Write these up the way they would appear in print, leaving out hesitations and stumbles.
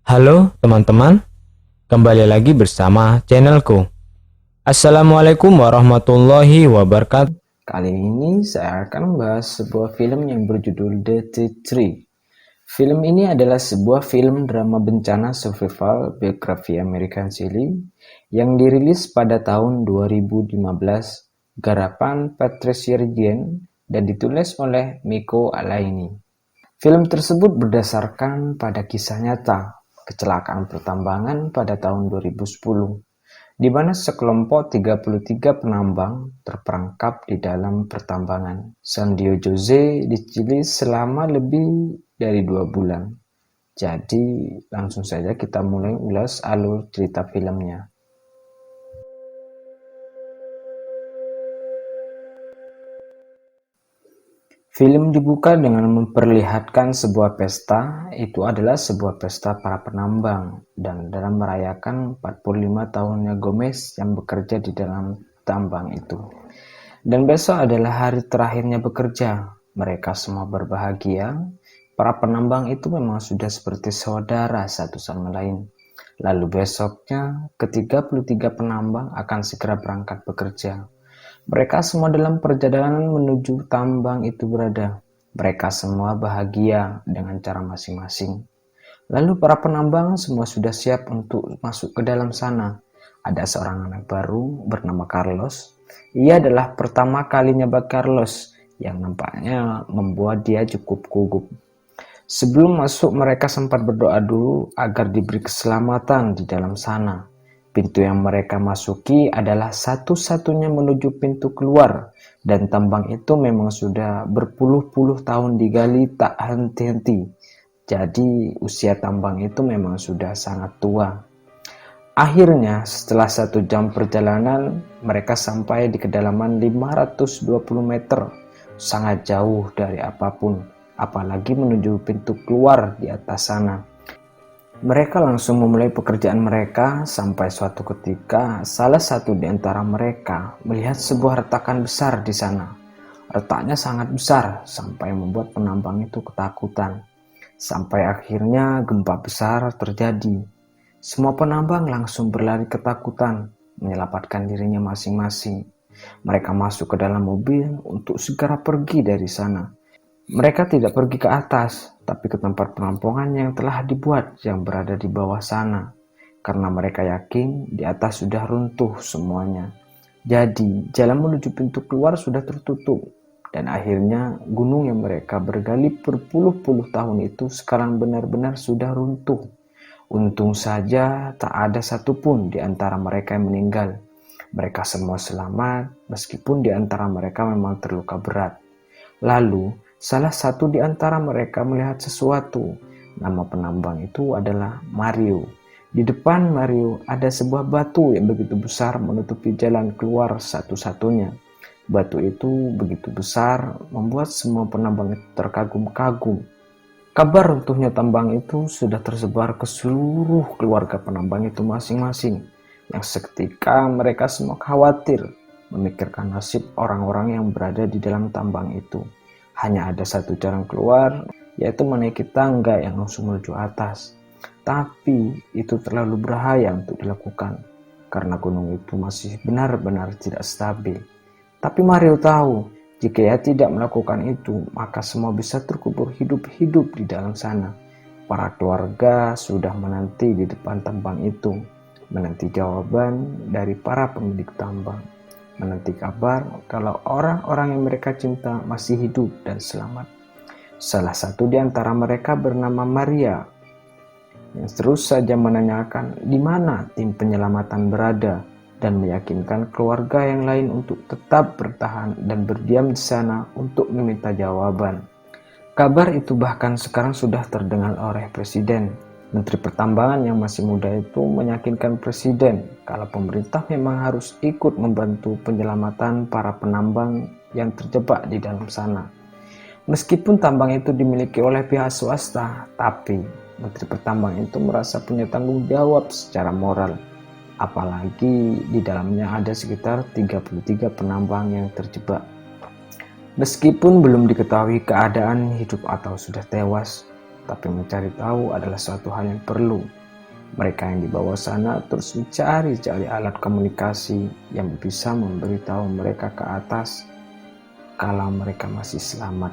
Halo teman-teman, kembali lagi bersama channelku. Assalamualaikum warahmatullahi wabarakatuh. Kali ini saya akan membahas sebuah film yang berjudul The Tree. Film ini adalah sebuah film drama bencana survival biografi American Chili yang dirilis pada tahun 2015, garapan Patricia Reggiani dan ditulis oleh Miko Alaini. Film tersebut berdasarkan pada kisah nyata kecelakaan pertambangan pada tahun 2010, di mana sekelompok 33 penambang terperangkap di dalam pertambangan San Jose di Chili selama lebih dari 2 bulan. Jadi langsung saja kita mulai ulas alur cerita filmnya. Film dibuka dengan memperlihatkan sebuah pesta, itu adalah sebuah pesta para penambang, dan dalam merayakan 45 tahunnya Gomez yang bekerja di dalam tambang itu. Dan besok adalah hari terakhirnya bekerja, mereka semua berbahagia, para penambang itu memang sudah seperti saudara satu sama lain. Lalu besoknya, ke-33 penambang akan segera berangkat bekerja. Mereka semua dalam perjalanan menuju tambang itu berada. Mereka semua bahagia dengan cara masing-masing. Lalu para penambang semua sudah siap untuk masuk ke dalam sana. Ada seorang anak baru bernama Carlos. Ia adalah pertama kalinya bagi Carlos, yang nampaknya membuat dia cukup gugup. Sebelum masuk mereka sempat berdoa dulu agar diberi keselamatan di dalam sana. Pintu yang mereka masuki adalah satu-satunya menuju pintu keluar, dan tambang itu memang sudah berpuluh-puluh tahun digali tak henti-henti. Jadi usia tambang itu memang sudah sangat tua. Akhirnya setelah 1 jam perjalanan, mereka sampai di kedalaman 520 meter, sangat jauh dari apapun, apalagi menuju pintu keluar di atas sana. Mereka langsung memulai pekerjaan mereka sampai suatu ketika salah satu di antara mereka melihat sebuah retakan besar di sana. Retaknya sangat besar sampai membuat penambang itu ketakutan. Sampai akhirnya gempa besar terjadi. Semua penambang langsung berlari ketakutan, menyelamatkan dirinya masing-masing. Mereka masuk ke dalam mobil untuk segera pergi dari sana. Mereka tidak pergi ke atas, tapi ke tempat penampungan yang telah dibuat yang berada di bawah sana, karena mereka yakin di atas sudah runtuh semuanya. Jadi, jalan menuju pintu keluar sudah tertutup, dan akhirnya gunung yang mereka bergali berpuluh-puluh tahun itu sekarang benar-benar sudah runtuh. Untung saja tak ada satupun di antara mereka yang meninggal. Mereka semua selamat, meskipun di antara mereka memang terluka berat. Lalu, salah satu di antara mereka melihat sesuatu. Nama penambang itu adalah Mario. Di depan Mario ada sebuah batu yang begitu besar menutupi jalan keluar satu-satunya. Batu itu begitu besar membuat semua penambang itu terkagum-kagum. Kabar runtuhnya tambang itu sudah tersebar ke seluruh keluarga penambang itu masing-masing. Yang seketika mereka semua khawatir memikirkan nasib orang-orang yang berada di dalam tambang itu. Hanya ada satu jalan keluar, yaitu menaiki tangga yang langsung menuju atas. Tapi itu terlalu berbahaya untuk dilakukan, karena gunung itu masih benar-benar tidak stabil. Tapi Mario tahu, jika ia tidak melakukan itu, maka semua bisa terkubur hidup-hidup di dalam sana. Para keluarga sudah menanti di depan tambang itu, menanti jawaban dari para pemilik tambang. Menanti kabar kalau orang-orang yang mereka cinta masih hidup dan selamat. Salah satu di antara mereka bernama Maria, yang terus saja menanyakan di mana tim penyelamatan berada dan meyakinkan keluarga yang lain untuk tetap bertahan dan berdiam di sana untuk meminta jawaban. Kabar itu bahkan sekarang sudah terdengar oleh Presiden. Menteri Pertambangan yang masih muda itu meyakinkan Presiden kalau pemerintah memang harus ikut membantu penyelamatan para penambang yang terjebak di dalam sana. Meskipun tambang itu dimiliki oleh pihak swasta, tapi Menteri Pertambangan itu merasa punya tanggung jawab secara moral. Apalagi di dalamnya ada sekitar 33 penambang yang terjebak. Meskipun belum diketahui keadaan hidup atau sudah tewas, tapi mencari tahu adalah suatu hal yang perlu. Mereka yang di bawah sana terus mencari alat komunikasi yang bisa memberitahu mereka ke atas kalau mereka masih selamat.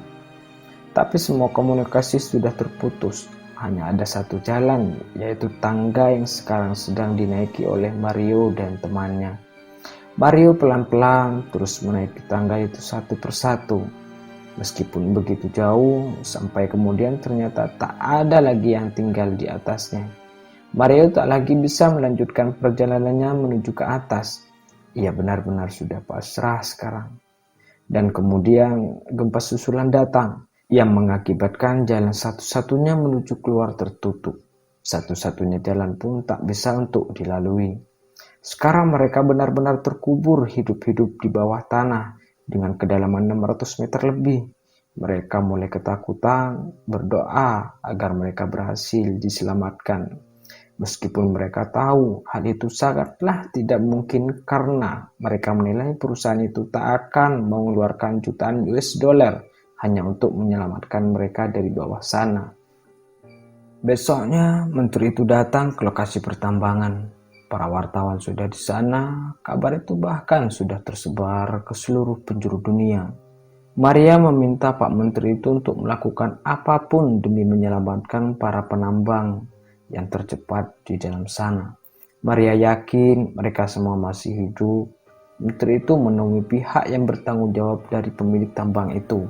Tapi semua komunikasi sudah terputus. Hanya ada satu jalan, yaitu tangga yang sekarang sedang dinaiki oleh Mario dan temannya. Mario pelan-pelan terus menaiki tangga itu satu persatu. Meskipun begitu jauh, sampai kemudian ternyata tak ada lagi yang tinggal di atasnya. Mario tak lagi bisa melanjutkan perjalanannya menuju ke atas. Ia benar-benar sudah pasrah sekarang. Dan kemudian gempa susulan datang yang mengakibatkan jalan satu-satunya menuju keluar tertutup. Satu-satunya jalan pun tak bisa untuk dilalui. Sekarang mereka benar-benar terkubur hidup-hidup di bawah tanah dengan kedalaman 600 meter lebih. Mereka mulai ketakutan, berdoa agar mereka berhasil diselamatkan. Meskipun mereka tahu hal itu sangatlah tidak mungkin karena mereka menilai perusahaan itu tak akan mengeluarkan jutaan US dollar hanya untuk menyelamatkan mereka dari bawah sana. Besoknya, menteri itu datang ke lokasi pertambangan. Para wartawan sudah di sana, kabar itu bahkan sudah tersebar ke seluruh penjuru dunia. Maria meminta Pak Menteri itu untuk melakukan apapun demi menyelamatkan para penambang yang tercepat di dalam sana. Maria yakin mereka semua masih hidup. Menteri itu menemui pihak yang bertanggung jawab dari pemilik tambang itu.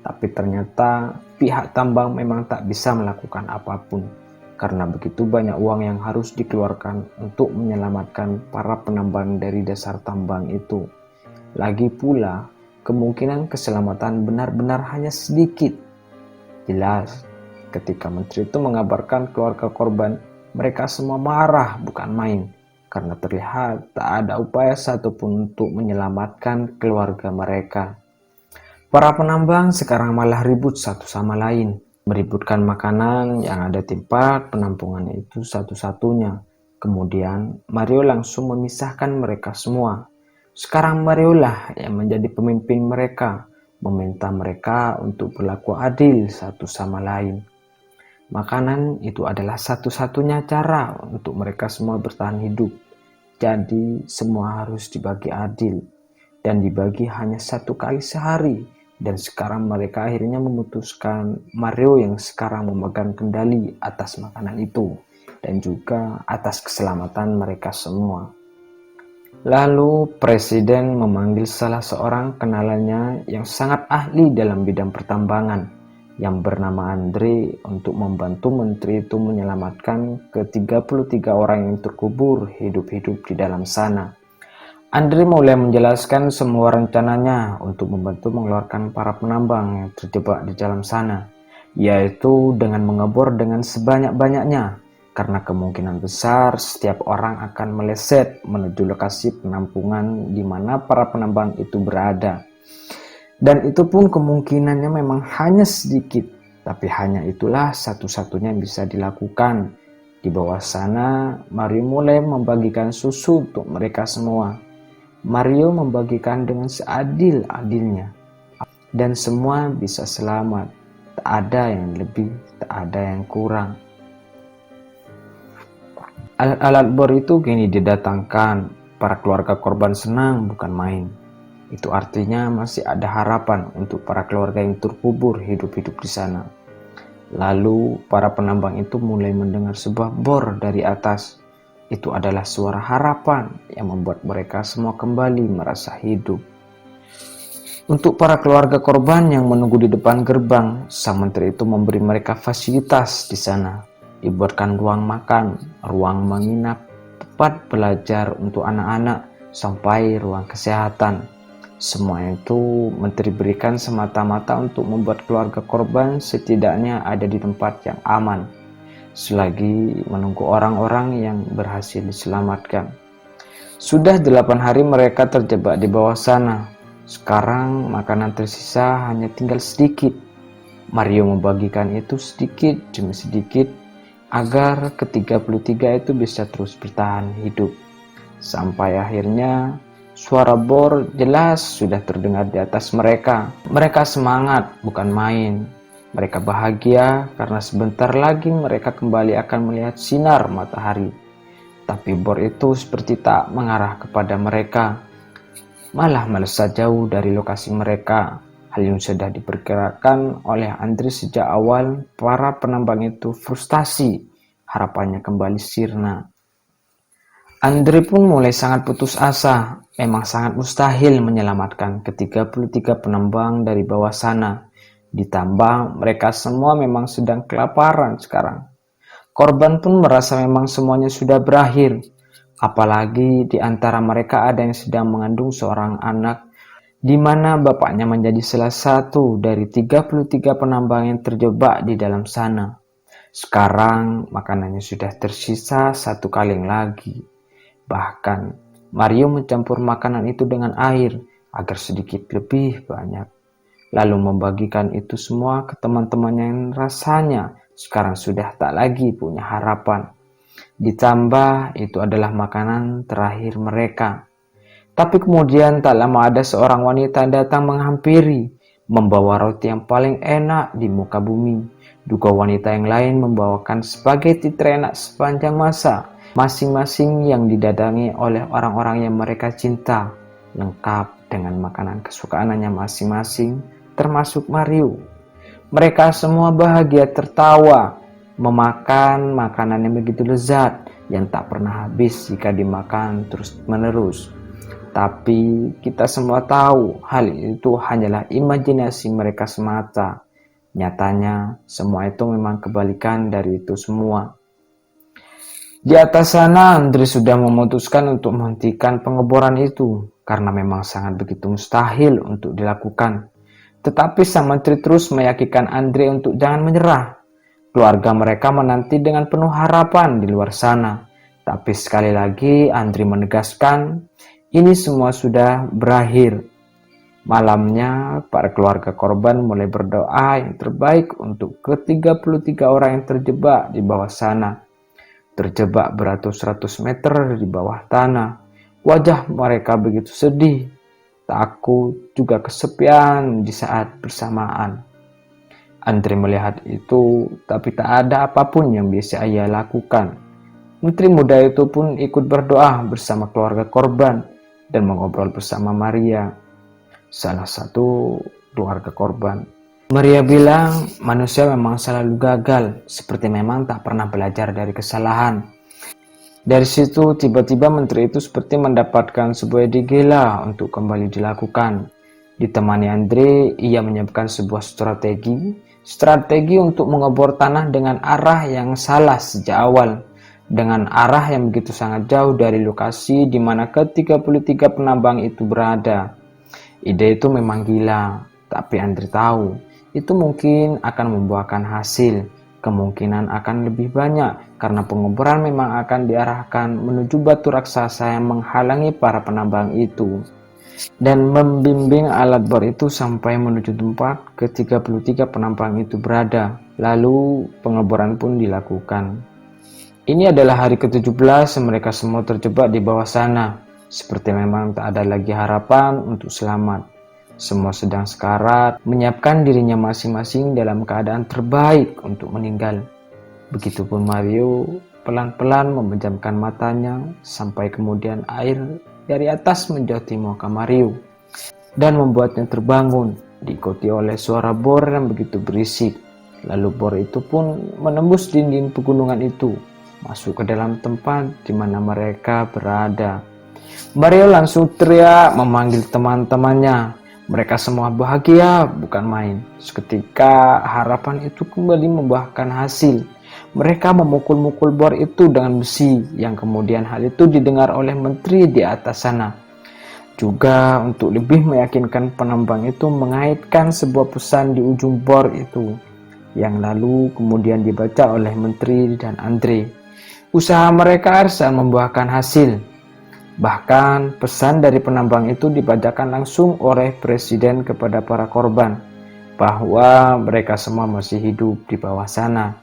Tapi ternyata pihak tambang memang tak bisa melakukan apapun karena begitu banyak uang yang harus dikeluarkan untuk menyelamatkan para penambang dari dasar tambang itu. Lagi pula, kemungkinan keselamatan benar-benar hanya sedikit. Jelas, ketika menteri itu mengabarkan keluarga korban, mereka semua marah bukan main karena terlihat tak ada upaya satupun untuk menyelamatkan keluarga mereka. Para penambang sekarang malah ribut satu sama lain, meributkan makanan yang ada di tempat penampungan itu satu-satunya. Kemudian Mario langsung memisahkan mereka semua. Sekarang Mario lah yang menjadi pemimpin mereka, meminta mereka untuk berlaku adil satu sama lain. Makanan itu adalah satu-satunya cara untuk mereka semua bertahan hidup. Jadi semua harus dibagi adil dan dibagi hanya satu kali sehari. Dan sekarang mereka akhirnya memutuskan Mario yang sekarang memegang kendali atas makanan itu dan juga atas keselamatan mereka semua. Lalu presiden memanggil salah seorang kenalannya yang sangat ahli dalam bidang pertambangan yang bernama Andre untuk membantu menteri itu menyelamatkan ke-33 orang yang terkubur hidup-hidup di dalam sana. Andre mulai menjelaskan semua rencananya untuk membantu mengeluarkan para penambang yang terjebak di dalam sana, yaitu dengan mengebor dengan sebanyak-banyaknya, karena kemungkinan besar setiap orang akan meleset menuju lokasi penampungan di mana para penambang itu berada. Dan itu pun kemungkinannya memang hanya sedikit, tapi hanya itulah satu-satunya yang bisa dilakukan. Di bawah sana, Mario mulai membagikan susu untuk mereka semua. Mario membagikan dengan seadil-adilnya dan semua bisa selamat. Tak ada yang lebih, tak ada yang kurang. Alat-alat bor itu kini didatangkan. Para keluarga korban senang bukan main. Itu artinya masih ada harapan untuk para keluarga yang terkubur hidup-hidup di sana. Lalu para penambang itu mulai mendengar sebuah bor dari atas. Itu adalah suara harapan yang membuat mereka semua kembali merasa hidup. Untuk para keluarga korban yang menunggu di depan gerbang, sang menteri itu memberi mereka fasilitas di sana. Dibuatkan ruang makan, ruang menginap, tempat belajar untuk anak-anak, sampai ruang kesehatan. Semua itu menteri berikan semata-mata untuk membuat keluarga korban setidaknya ada di tempat yang aman, selagi menunggu orang-orang yang berhasil diselamatkan. Sudah 8 hari mereka terjebak di bawah sana. Sekarang makanan tersisa hanya tinggal sedikit. Mario membagikan itu sedikit demi sedikit agar ke-33 itu bisa terus bertahan hidup. Sampai akhirnya suara bor jelas sudah terdengar di atas mereka. Mereka semangat bukan main. Mereka bahagia karena sebentar lagi mereka kembali akan melihat sinar matahari. Tapi bor itu seperti tak mengarah kepada mereka, malah melesat jauh dari lokasi mereka. Hal yang sudah diperkirakan oleh Andre sejak awal. Para penambang itu frustasi, harapannya kembali sirna. Andre pun mulai sangat putus asa. Memang sangat mustahil menyelamatkan ke-33 penambang dari bawah sana. Ditambah mereka semua memang sedang kelaparan sekarang. Korban pun merasa memang semuanya sudah berakhir. Apalagi di antara mereka ada yang sedang mengandung seorang anak, di mana bapaknya menjadi salah satu dari 33 penambang yang terjebak di dalam sana. Sekarang makanannya sudah tersisa satu kaleng lagi. Bahkan Mario mencampur makanan itu dengan air agar sedikit lebih banyak, lalu membagikan itu semua ke teman-temannya yang rasanya sekarang sudah tak lagi punya harapan. Ditambah itu adalah makanan terakhir mereka. Tapi kemudian tak lama ada seorang wanita datang menghampiri, membawa roti yang paling enak di muka bumi. Juga wanita yang lain membawakan spaghetti terenak sepanjang masa, masing-masing yang didadangi oleh orang-orang yang mereka cinta, lengkap dengan makanan kesukaannya masing-masing, termasuk Mario. Mereka semua bahagia tertawa, memakan makanan yang begitu lezat, yang tak pernah habis jika dimakan terus-menerus. Tapi kita semua tahu hal itu hanyalah imajinasi mereka semata. Nyatanya semua itu memang kebalikan dari itu semua. Di atas sana Andre sudah memutuskan untuk menghentikan pengeboran itu karena memang sangat begitu mustahil untuk dilakukan. Tetapi sang menteri terus meyakinkan Andre untuk jangan menyerah. Keluarga mereka menanti dengan penuh harapan di luar sana. Tapi sekali lagi Andre menegaskan ini semua sudah berakhir. Malamnya, para keluarga korban mulai berdoa yang terbaik untuk ke-33 orang yang terjebak di bawah sana. Terjebak beratus-ratus meter di bawah tanah. Wajah mereka begitu sedih, takut, juga kesepian di saat bersamaan. Andre melihat itu, tapi tak ada apapun yang bisa ia lakukan. Menteri muda itu pun ikut berdoa bersama keluarga korban dan mengobrol bersama Maria, salah satu keluarga korban. Maria bilang manusia memang selalu gagal, seperti memang tak pernah belajar dari kesalahan. Dari situ tiba-tiba menteri itu seperti mendapatkan sebuah ide gila untuk kembali dilakukan. Ditemani Andre, ia menyiapkan sebuah strategi untuk mengebor tanah dengan arah yang salah sejak awal. Dengan arah yang begitu sangat jauh dari lokasi di mana ke-33 penambang itu berada. Ide itu memang gila, tapi Andre tahu itu mungkin akan membuahkan hasil. Kemungkinan akan lebih banyak karena pengeboran memang akan diarahkan menuju batu raksasa yang menghalangi para penambang itu dan membimbing alat bor itu sampai menuju tempat ke-33 penambang itu berada. Lalu pengeboran pun dilakukan. Ini adalah hari ke-17 mereka semua terjebak di bawah sana. Seperti memang tak ada lagi harapan untuk selamat. Semua sedang sekarat, menyiapkan dirinya masing-masing dalam keadaan terbaik untuk meninggal. Begitupun Mario pelan-pelan memejamkan matanya sampai kemudian air dari atas menjoti muka Mario dan membuatnya terbangun, diikuti oleh suara bor yang begitu berisik. Lalu bor itu pun menembus dinding pegunungan itu, masuk ke dalam tempat di mana mereka berada. Mario langsung teriak memanggil teman-temannya. Mereka semua bahagia bukan main. Seketika harapan itu kembali membuahkan hasil. Mereka memukul-mukul bor itu dengan besi, yang kemudian hal itu didengar oleh menteri di atas sana. Juga untuk lebih meyakinkan penambang itu mengaitkan sebuah pesan di ujung bor itu, yang lalu kemudian dibaca oleh menteri dan Andre. Usaha mereka harus membuahkan hasil. Bahkan pesan dari penambang itu dibacakan langsung oleh presiden kepada para korban bahwa mereka semua masih hidup di bawah sana.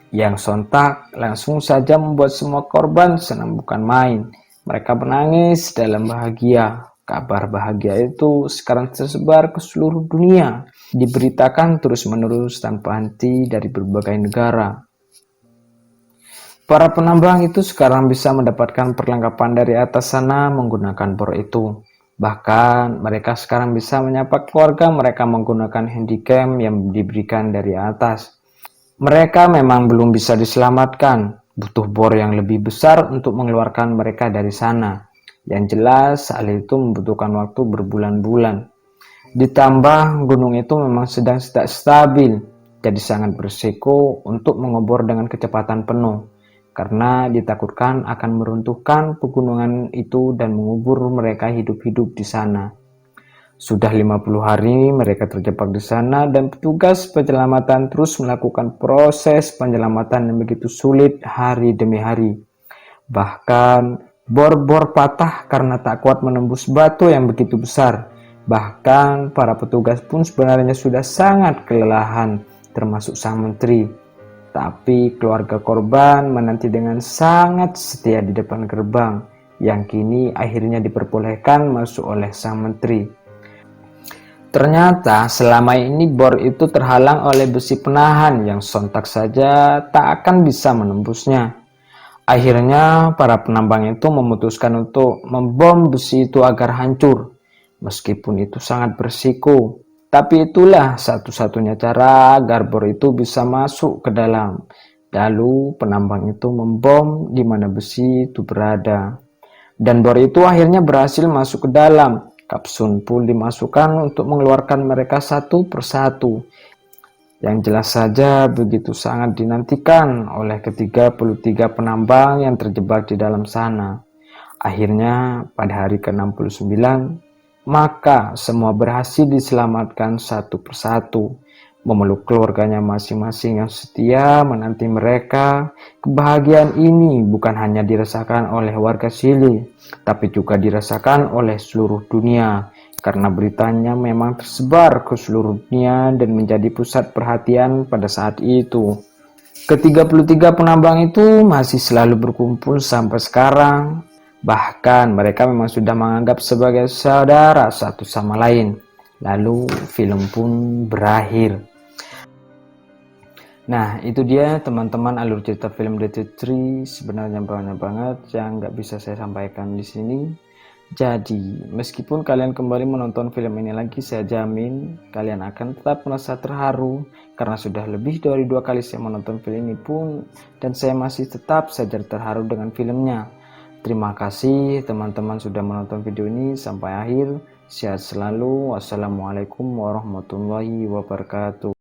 Yang sontak langsung saja membuat semua korban senang bukan main. Mereka menangis dalam bahagia. Kabar bahagia itu sekarang tersebar ke seluruh dunia. diberitakan terus-menerus tanpa henti dari berbagai negara. Para penambang itu sekarang bisa mendapatkan perlengkapan dari atas sana menggunakan bor itu. Bahkan mereka sekarang bisa menyapa keluarga mereka menggunakan handycam yang diberikan dari atas. Mereka memang belum bisa diselamatkan, butuh bor yang lebih besar untuk mengeluarkan mereka dari sana. Yang jelas hal itu membutuhkan waktu berbulan-bulan. Ditambah gunung itu memang sedang tidak stabil, jadi sangat berisiko untuk mengebor dengan kecepatan penuh karena ditakutkan akan meruntuhkan pegunungan itu dan mengubur mereka hidup-hidup di sana. Sudah 50 hari mereka terjebak di sana dan petugas penyelamatan terus melakukan proses penyelamatan yang begitu sulit hari demi hari. Bahkan bor-bor patah karena tak kuat menembus batu yang begitu besar. Bahkan para petugas pun sebenarnya sudah sangat kelelahan, termasuk sang menteri. Tapi keluarga korban menanti dengan sangat setia di depan gerbang, yang kini akhirnya diperbolehkan masuk oleh sang menteri. Ternyata selama ini bor itu terhalang oleh besi penahan yang sontak saja tak akan bisa menembusnya. Akhirnya para penambang itu memutuskan untuk membom besi itu agar hancur. Meskipun itu sangat berisiko, tapi itulah satu-satunya cara agar bor itu bisa masuk ke dalam. Lalu penambang itu membom di mana besi itu berada. Dan bor itu akhirnya berhasil masuk ke dalam. Kapsul pun dimasukkan untuk mengeluarkan mereka satu persatu. Yang jelas saja begitu sangat dinantikan oleh ke-33 penambang yang terjebak di dalam sana. Akhirnya pada hari ke-69, maka semua berhasil diselamatkan satu persatu, memeluk keluarganya masing-masing yang setia menanti mereka. Kebahagiaan ini bukan hanya dirasakan oleh warga Chili, tapi juga dirasakan oleh seluruh dunia, karena beritanya memang tersebar ke seluruh dunia dan menjadi pusat perhatian pada saat itu. Ke-33 penambang itu masih selalu berkumpul sampai sekarang. Bahkan mereka memang sudah menganggap sebagai saudara satu sama lain. Lalu film pun berakhir. Nah, itu dia teman-teman alur cerita film Dead sebenarnya banyak banget yang nggak bisa saya sampaikan di sini. Jadi, meskipun kalian kembali menonton film ini lagi, saya jamin kalian akan tetap merasa terharu karena sudah lebih dari 2 kali saya menonton film ini pun dan saya masih tetap saja terharu dengan filmnya. Terima kasih teman-teman sudah menonton video ini sampai akhir. Sehat selalu. Wassalamualaikum warahmatullahi wabarakatuh.